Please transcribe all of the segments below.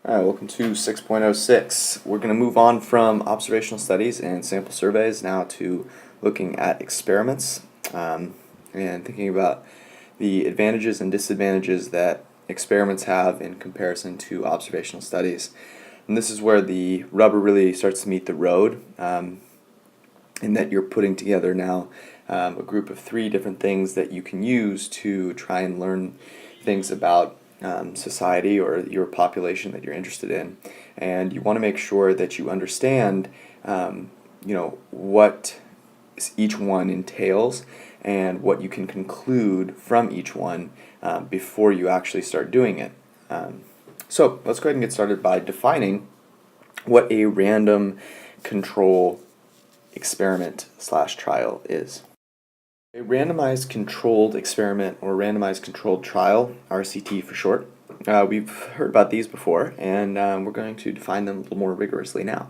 Alright, welcome to 6.06. We're going to move on from observational studies and sample surveys now to looking at experiments and thinking about the advantages and disadvantages that experiments have in comparison to observational studies. And this is where the rubber really starts to meet the road, in that you're putting together now a group of 3 different things that you can use to try and learn things about society or your population that you're interested in, and you want to make sure that you understand, what each one entails and what you can conclude from each one before you actually start doing it. So let's go ahead and get started by defining what a random control experiment / trial is. A randomized controlled experiment, or randomized controlled trial, RCT for short. We've heard about these before, and we're going to define them a little more rigorously now.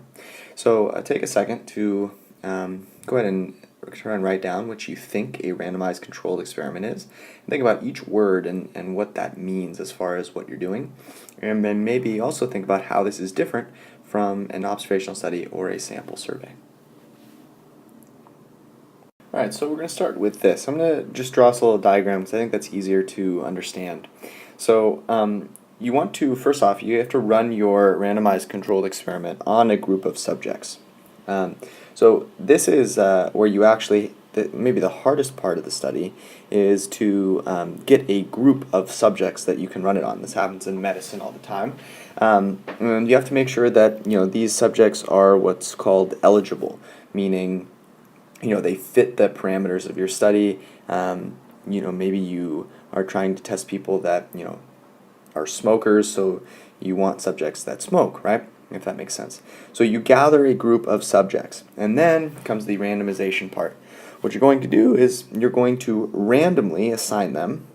So take a second to go ahead and try and write down what you think a randomized controlled experiment is. And think about each word and what that means as far as what you're doing. And then maybe also think about how this is different from an observational study or a sample survey. Alright, so we're going to start with this. I'm going to just draw us a little diagram because I think that's easier to understand. So you want to, first off, you have to run your randomized controlled experiment on a group of subjects. So this is where you actually, maybe the hardest part of the study is to get a group of subjects that you can run it on. This happens in medicine all the time. And you have to make sure that these subjects are what's called eligible, meaning they fit the parameters of your study. Maybe you are trying to test people that are smokers, so you want subjects that smoke, right? If that makes sense. So you gather a group of subjects, and then comes the randomization part. What you're going to do is you're going to randomly assign them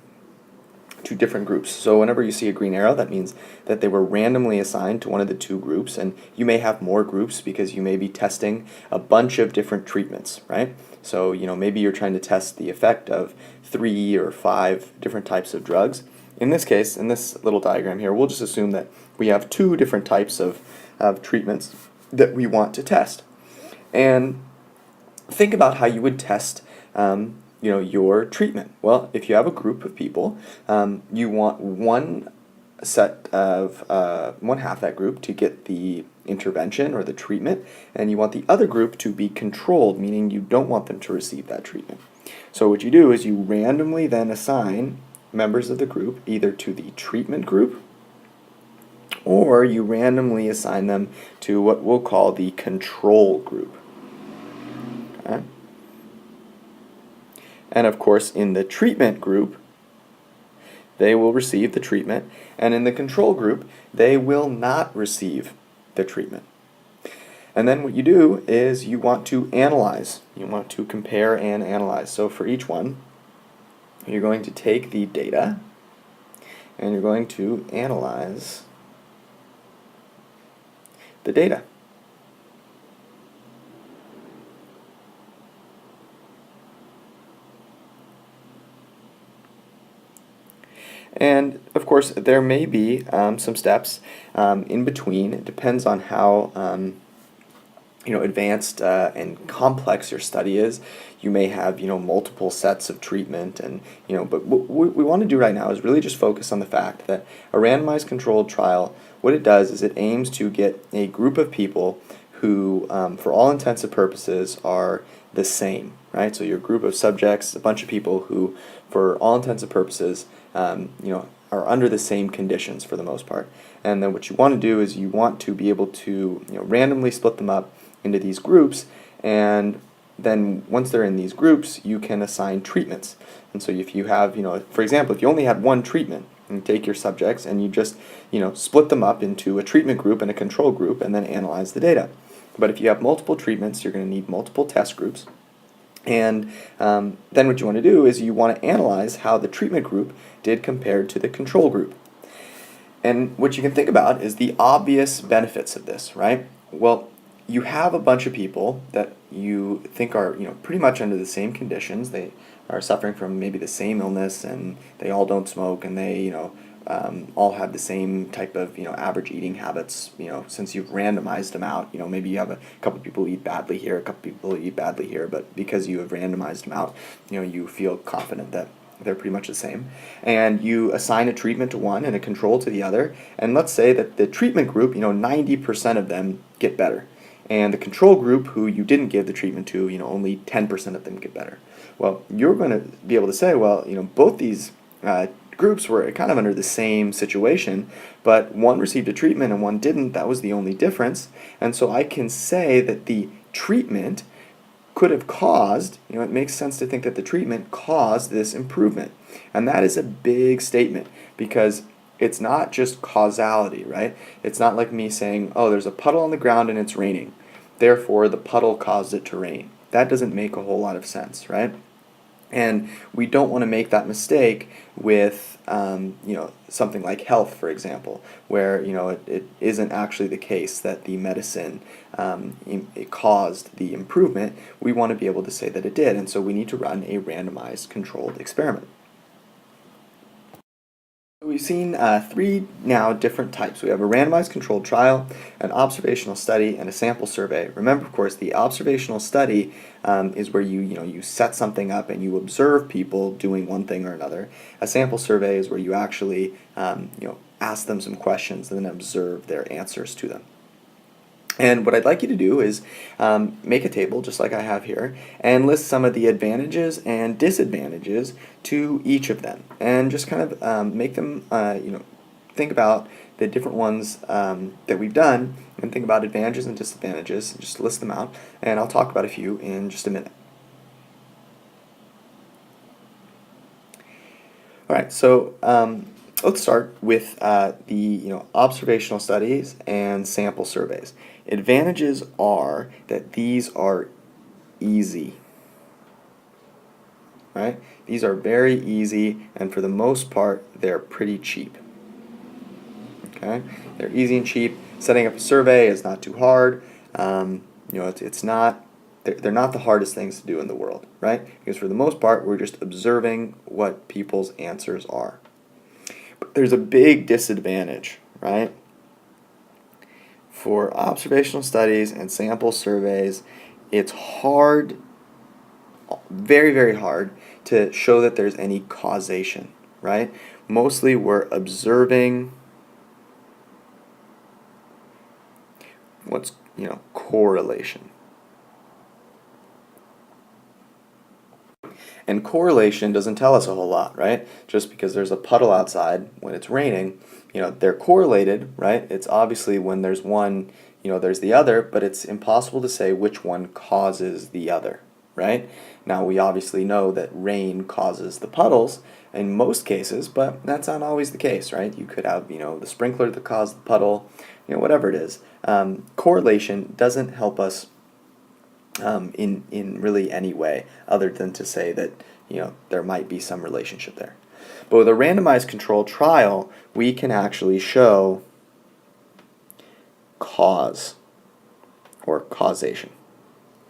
to different groups. So whenever you see a green arrow, that means that they were randomly assigned to one of the 2 groups, and you may have more groups because you may be testing a bunch of different treatments, right? So maybe you're trying to test the effect of 3 or 5 different types of drugs. In this case, in this little diagram here, we'll just assume that we have 2 different types of treatments that we want to test. And think about how you would test your treatment. Well, if you have a group of people, you want one half that group to get the intervention or the treatment, and you want the other group to be controlled, meaning you don't want them to receive that treatment. So what you do is you randomly then assign members of the group either to the treatment group, or you randomly assign them to what we'll call the control group. Okay? And of course, in the treatment group, they will receive the treatment, and in the control group, they will not receive the treatment. And then what you do is you want to analyze. You want to compare and analyze. So for each one, you're going to take the data, and you're going to analyze the data. And of course, there may be some steps in between. It depends on how advanced and complex your study is. You may have multiple sets of treatment, and But what we want to do right now is really just focus on the fact that a randomized controlled trial, what it does is it aims to get a group of people who, for all intents and purposes, are the same, right? So your group of subjects, a bunch of people who, for all intents and purposes, are under the same conditions for the most part. And then what you want to do is you want to be able to randomly split them up into these groups, and then once they're in these groups, you can assign treatments. And so if you have, for example, if you only had one treatment, and you take your subjects and you just, split them up into a treatment group and a control group and then analyze the data. But if you have multiple treatments, you're going to need multiple test groups. And then what you want to do is you want to analyze how the treatment group did compared to the control group. And what you can think about is the obvious benefits of this, right? Well, you have a bunch of people that you think are, pretty much under the same conditions. They are suffering from maybe the same illness, and they all don't smoke, and they, all have the same type of average eating habits. Since you've randomized them out, maybe you have a couple people eat badly here, a couple people eat badly here, but because you have randomized them out, you feel confident that they're pretty much the same. And you assign a treatment to one and a control to the other. And let's say that the treatment group, 90% of them get better. And the control group, who you didn't give the treatment to, only 10% of them get better. Well, you're going to be able to say, well, both these groups were kind of under the same situation, but one received a treatment and one didn't. That was the only difference. And so I can say that the treatment could have caused, it makes sense to think that the treatment caused this improvement. And that is a big statement because it's not just causality, right? It's not like me saying, oh, there's a puddle on the ground and it's raining. Therefore, the puddle caused it to rain. That doesn't make a whole lot of sense, right? And we don't want to make that mistake with something like health, for example, where it isn't actually the case that the medicine it caused the improvement. We want to be able to say that it did, and so we need to run a randomized controlled experiment. We've seen three now different types. We have a randomized controlled trial, an observational study, and a sample survey. Remember, of course, the observational study is where you set something up and you observe people doing one thing or another. A sample survey is where you actually ask them some questions and then observe their answers to them. And what I'd like you to do is make a table, just like I have here, and list some of the advantages and disadvantages to each of them. And just kind of make them, think about the different ones that we've done, and think about advantages and disadvantages, and just list them out. And I'll talk about a few in just a minute. All right, so let's start with the observational studies and sample surveys. Advantages are that these are easy, right? These are very easy, and for the most part, they're pretty cheap. Okay, they're easy and cheap. Setting up a survey is not too hard. It's not. They're not the hardest things to do in the world, right? Because for the most part, we're just observing what people's answers are. But there's a big disadvantage, right? For observational studies and sample surveys, it's hard, very, very hard, to show that there's any causation, right? Mostly we're observing what's, correlation. And correlation doesn't tell us a whole lot, right? Just because there's a puddle outside when it's raining, they're correlated, right? It's obviously when there's one, there's the other, but it's impossible to say which one causes the other, right? Now, we obviously know that rain causes the puddles in most cases, but that's not always the case, right? You could have, the sprinkler that caused the puddle, whatever it is. Correlation doesn't help us in really any way other than to say that there might be some relationship there. But with a randomized controlled trial, we can actually show cause or causation.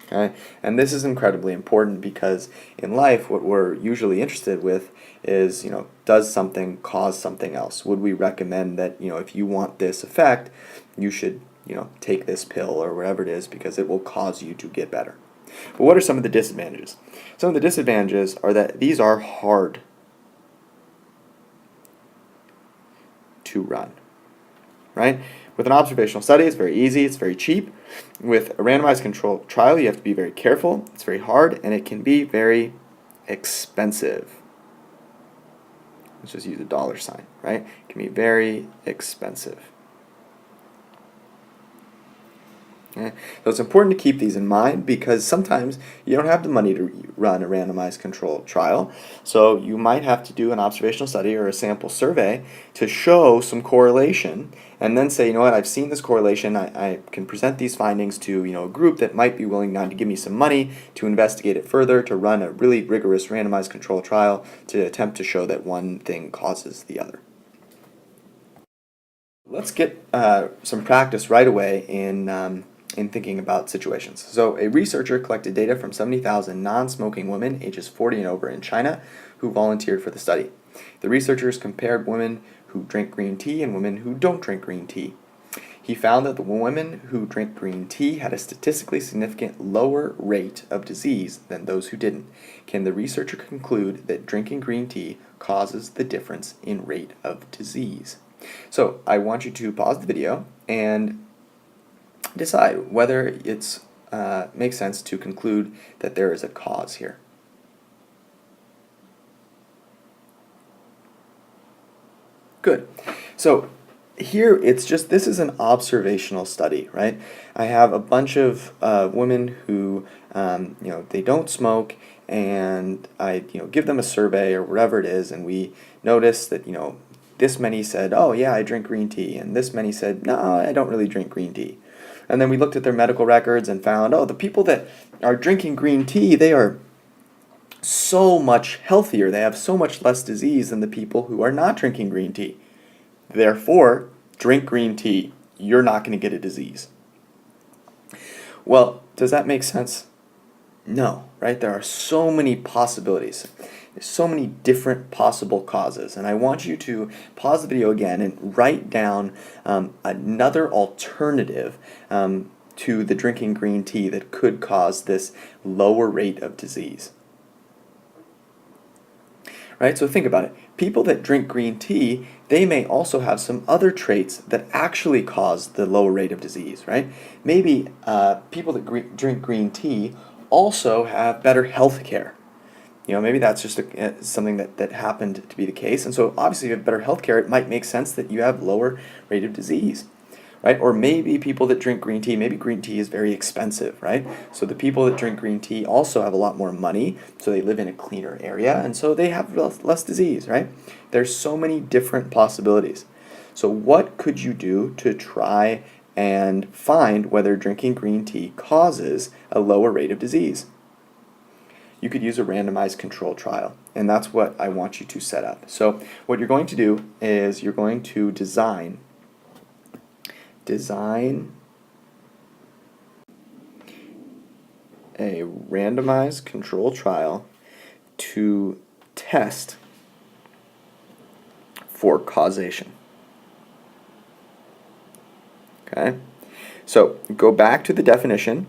Okay? And this is incredibly important because in life what we're usually interested with is, does something cause something else? Would we recommend that, if you want this effect, you should take this pill or whatever it is because it will cause you to get better. But what are some of the disadvantages? Some of the disadvantages are that these are hard to run, right? With an observational study, it's very easy, it's very cheap. With a randomized controlled trial, you have to be very careful, it's very hard, and it can be very expensive. Let's just use a dollar sign, right? It can be very expensive. Okay. So it's important to keep these in mind because sometimes you don't have the money to run a randomized controlled trial. So you might have to do an observational study or a sample survey to show some correlation and then say, what, I've seen this correlation. I can present these findings to a group that might be willing now to give me some money to investigate it further, to run a really rigorous randomized controlled trial to attempt to show that one thing causes the other. Let's get some practice right away in thinking about situations. So a researcher collected data from 70,000 non-smoking women ages 40 and over in China who volunteered for the study. The researchers compared women who drink green tea and women who don't drink green tea. He found that the women who drink green tea had a statistically significant lower rate of disease than those who didn't. Can the researcher conclude that drinking green tea causes the difference in rate of disease? So I want you to pause the video and decide whether it makes sense to conclude that there is a cause here. Good. So here it's just, this is an observational study, right? I have a bunch of women who, they don't smoke, and I, give them a survey or whatever it is, and we notice that, this many said, oh yeah, I drink green tea, and this many said, no, I don't really drink green tea. And then we looked at their medical records and found, oh, the people that are drinking green tea, they are so much healthier. They have so much less disease than the people who are not drinking green tea. Therefore, drink green tea. You're not going to get a disease. Well, does that make sense? No, right? There are so many possibilities. There's so many different possible causes. And I want you to pause the video again and write down another alternative to the drinking green tea that could cause this lower rate of disease. Right? So think about it. People that drink green tea, they may also have some other traits that actually cause the lower rate of disease, right? Maybe people that drink green tea also have better health care. Maybe that's just something that happened to be the case. And so obviously if you have better health care, it might make sense that you have lower rate of disease. Right? Or maybe people that drink green tea, maybe green tea is very expensive, right? So the people that drink green tea also have a lot more money, so they live in a cleaner area, and so they have less disease, right? There's so many different possibilities. So what could you do to try and find whether drinking green tea causes a lower rate of disease? You could use a randomized control trial, and that's what I want you to set up. So what you're going to do is you're going to design a randomized control trial to test for causation. Okay? So go back to the definition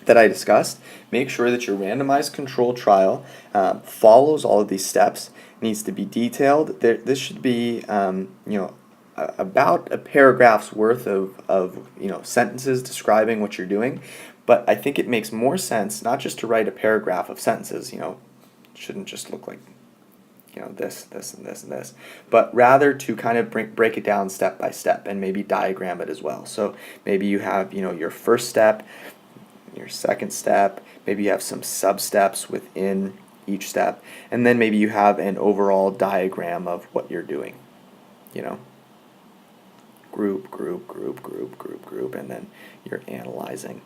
that I discussed. Make sure that your randomized control trial follows all of these steps. It needs to be detailed. This should be, about a paragraph's worth of sentences describing what you're doing. But I think it makes more sense not just to write a paragraph of sentences. It shouldn't just look like this, this, and this, and this, but rather to kind of break it down step by step and maybe diagram it as well. So maybe you have your first step, your second step, maybe you have some sub-steps within each step, and then maybe you have an overall diagram of what you're doing. Group, group, group, group, group, group, and then you're analyzing,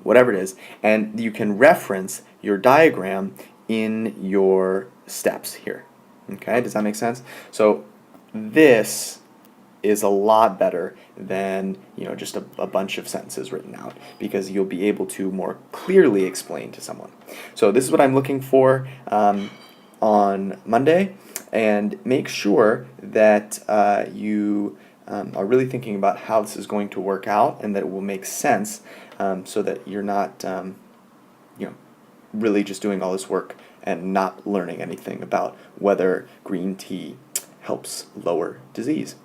whatever it is. And you can reference your diagram in your steps here. Okay, does that make sense? So this is a lot better than just a bunch of sentences written out, because you'll be able to more clearly explain to someone. So this is what I'm looking for on Monday, and make sure that you are really thinking about how this is going to work out and that it will make sense, so that you're not really just doing all this work and not learning anything about whether green tea helps lower disease.